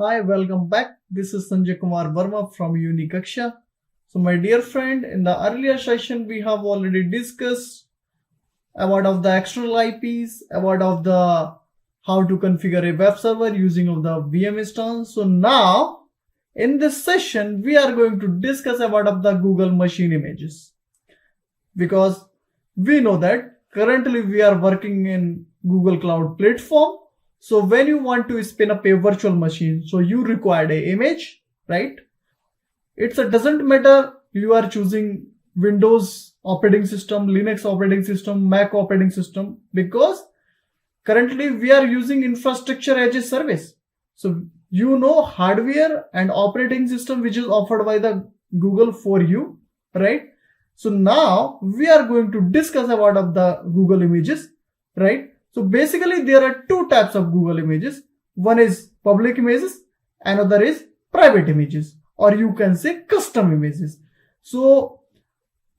Hi, welcome back. This is Sanjay Kumar Verma from Unikaksha. So my dear friend, in the earlier session we have already discussed about of the external IPs, about of the how to configure a web server using of the VM instance. So now in this session we are going to discuss about of the Google machine images, because we know that currently we are working in Google Cloud platform. So when you want to spin up a virtual machine, so you require a image, right? Doesn't matter you are choosing Windows operating system, Linux operating system, Mac operating system, because currently we are using infrastructure as a service. So hardware and operating system which is offered by the Google for you, right? So now we are going to discuss about of the Google images, right? So basically there are two types of Google images. One is public images, another is private images, or you can say custom images. So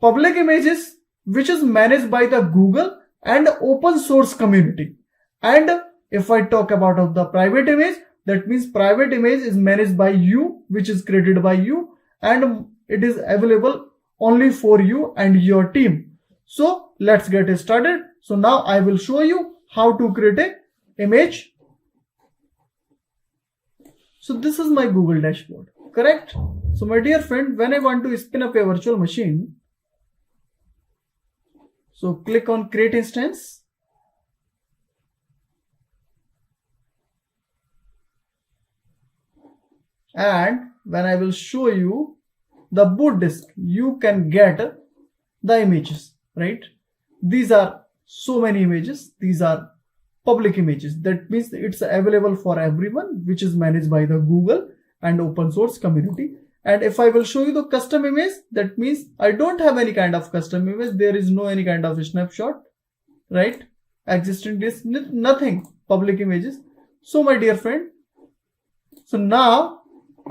public images which is managed by the Google and open source community. And if I talk about of the private image, that means private image is managed by you, which is created by you, and it is available only for you and your team. So let's get started. So now I will show you how to create an image. So this is my Google dashboard, correct? So my dear friend, when I want to spin up a virtual machine, so click on create instance. And when I will show you the boot disk, you can get the images, right? These are so many images. These are public images. That means it's available for everyone, which is managed by the Google and open source community. And if I will show you the custom image, that means I don't have any kind of custom image. There is no any kind of snapshot, right? Existing disk, nothing, public images. So my dear friend, so now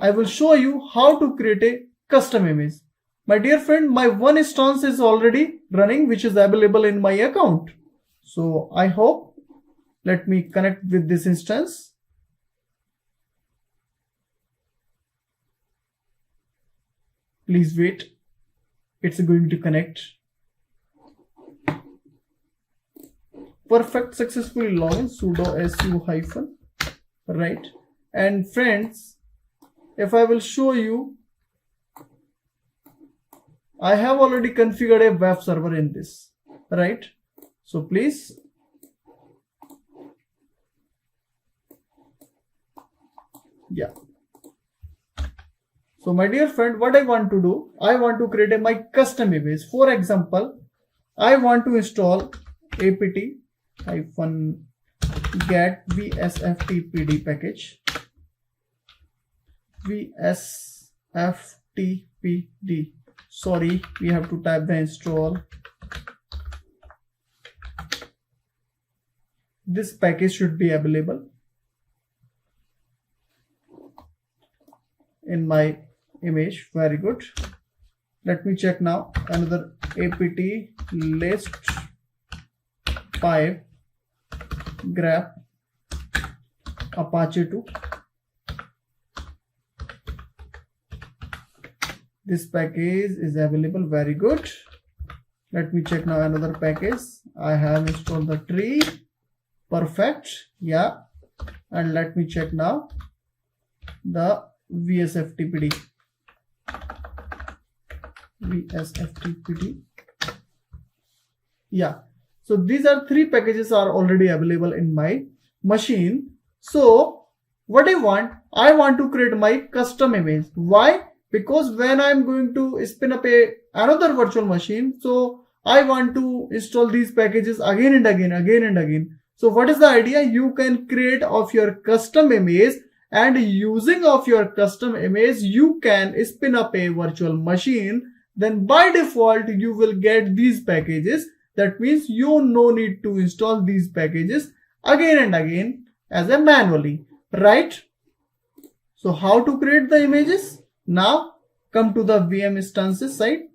I will show you how to create a custom image. My dear friend, my one instance is already running, which is available in my account. So I hope, let me connect with this instance. Please wait. It's going to connect. Perfect, successfully login, sudo su-, right? And friends, if I will show you, I have already configured a web server in this, right? So please, yeah. So my dear friend, what I want to do, I want to create my custom image. For example, I want to install apt-get vsftpd package. vsftpd. Sorry, we have to type the install. This package should be available in my image. Very good. Let me check now. Another apt list pipe grep apache 2. This package is available. Very good. Let me check now another package. I have installed the tree. Perfect. Yeah. And let me check now the vsftpd. Yeah. So these are three packages are already available in my machine. So what I want to create my custom image. Why? Because when I'm going to spin up another virtual machine, so I want to install these packages again and again. So what is the idea? You can create of your custom image, and using of your custom image, you can spin up a virtual machine. Then by default, you will get these packages. That means you no need to install these packages again and again as a manually, right? So how to create the images? Now come to the VM instances side,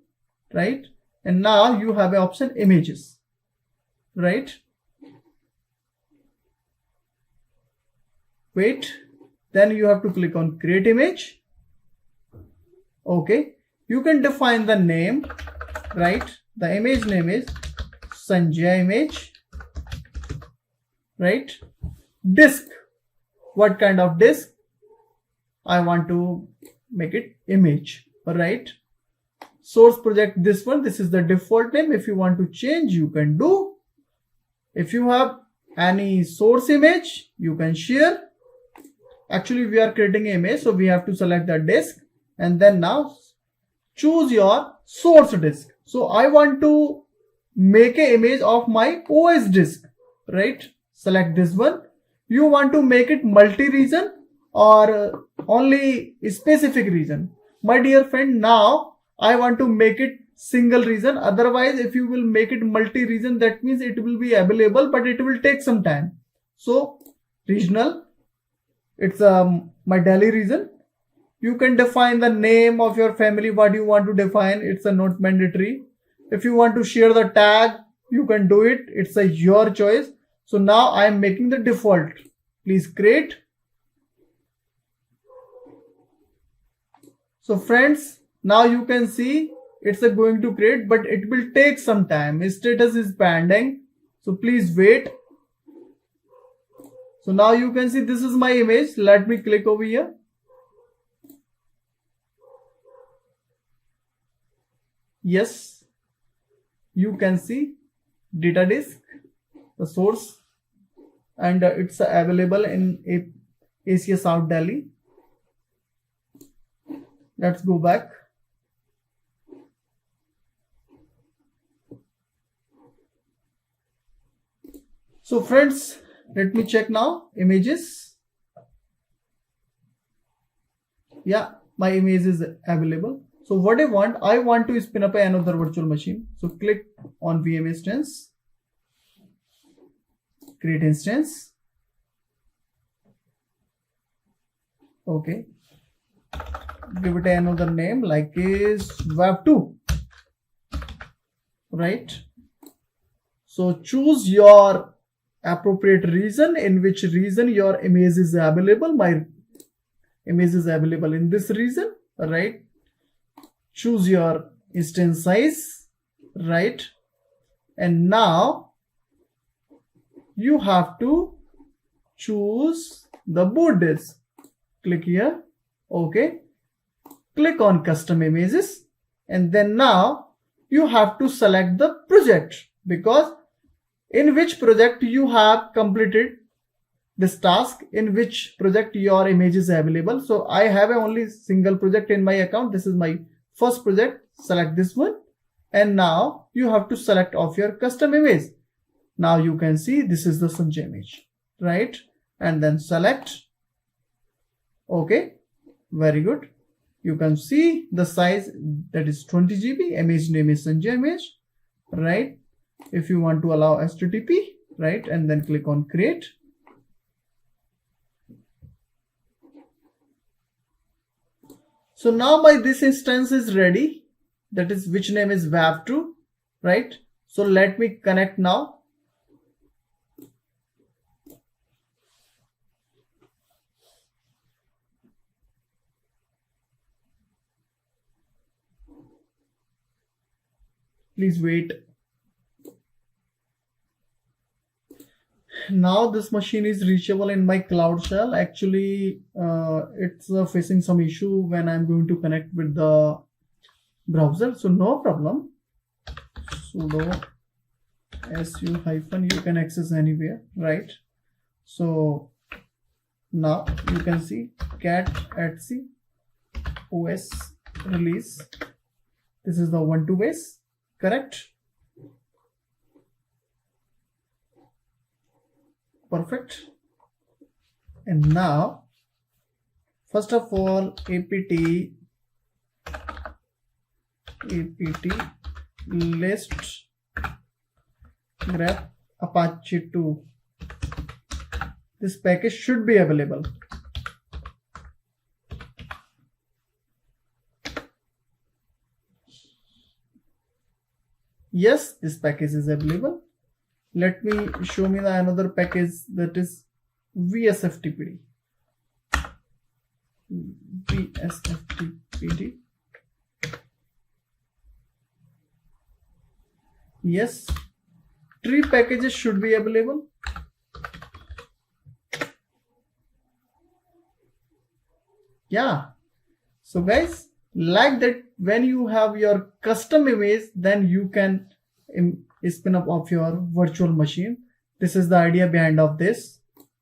right? And now you have an option images, right? Wait, Then you have to click on create image. Okay, you can define the name, right? The image name is Sanjay image, right? Disk, what kind of disk? I want to make it image, right? Source project, this one, this is the default name. If you want to change, you can do. If you have any source image, you can share. Actually, we are creating an image, so we have to select the disk, and then now choose your source disk. So I want to make an image of my OS disk, right? Select this one. You want to make it multi-region or only a specific region? My dear friend, now I want to make it single region. Otherwise, if you will make it multi-region, that means it will be available, but it will take some time. So regional, it's my Delhi region. You can define the name of your family, what you want to define. It's not mandatory. If you want to share the tag, you can do it. It's your choice. So now I am making the default. Please create. So friends, now you can see it's going to create, but it will take some time. Status is pending. So please wait. So now you can see this is my image. Let me click over here. Yes, you can see data disk, the source, and it's available in Asia South Delhi. Let's go back. So friends, let me check now images. Yeah, my image is available. So what I want to spin up another virtual machine. So click on VM instance, create instance. Okay, give it another name like is Web2, right? So choose your appropriate region, in which region your image is available. My image is available in this region, right? Choose your instance size, right? And now you have to choose the boot disk. Click here. Okay, click on custom images, and then now you have to select the project, because in which project you have completed this task, in which project your image is available. So I have a only single project in my account. This is my first project. Select this one, and now you have to select of your custom image. Now you can see this is the Sanjay image, right? And then select. Okay, very good. You can see the size, that is 20 GB. Image name is Sanjay image, right? If you want to allow HTTP, right, and then click on create. So now my this instance is ready, that is which name is Web2, right? So let me connect now. Please wait. Now this machine is reachable in my Cloud Shell. Actually, it's facing some issue when I'm going to connect with the browser. So no problem. Sudo su hyphen, you can access anywhere, right? So now you can see cat etc os release. This is the Ubuntu base, correct? Perfect. And now, first of all, apt list grep Apache 2. This package should be available. Yes, this package is available. Let me show me the another package, that is VSFTPD. BSFTPD. Yes, tree packages should be available. Yeah. So guys, like that, when you have your custom image, then you can spin up of your virtual machine. This is the idea behind of this.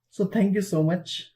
So thank you so much.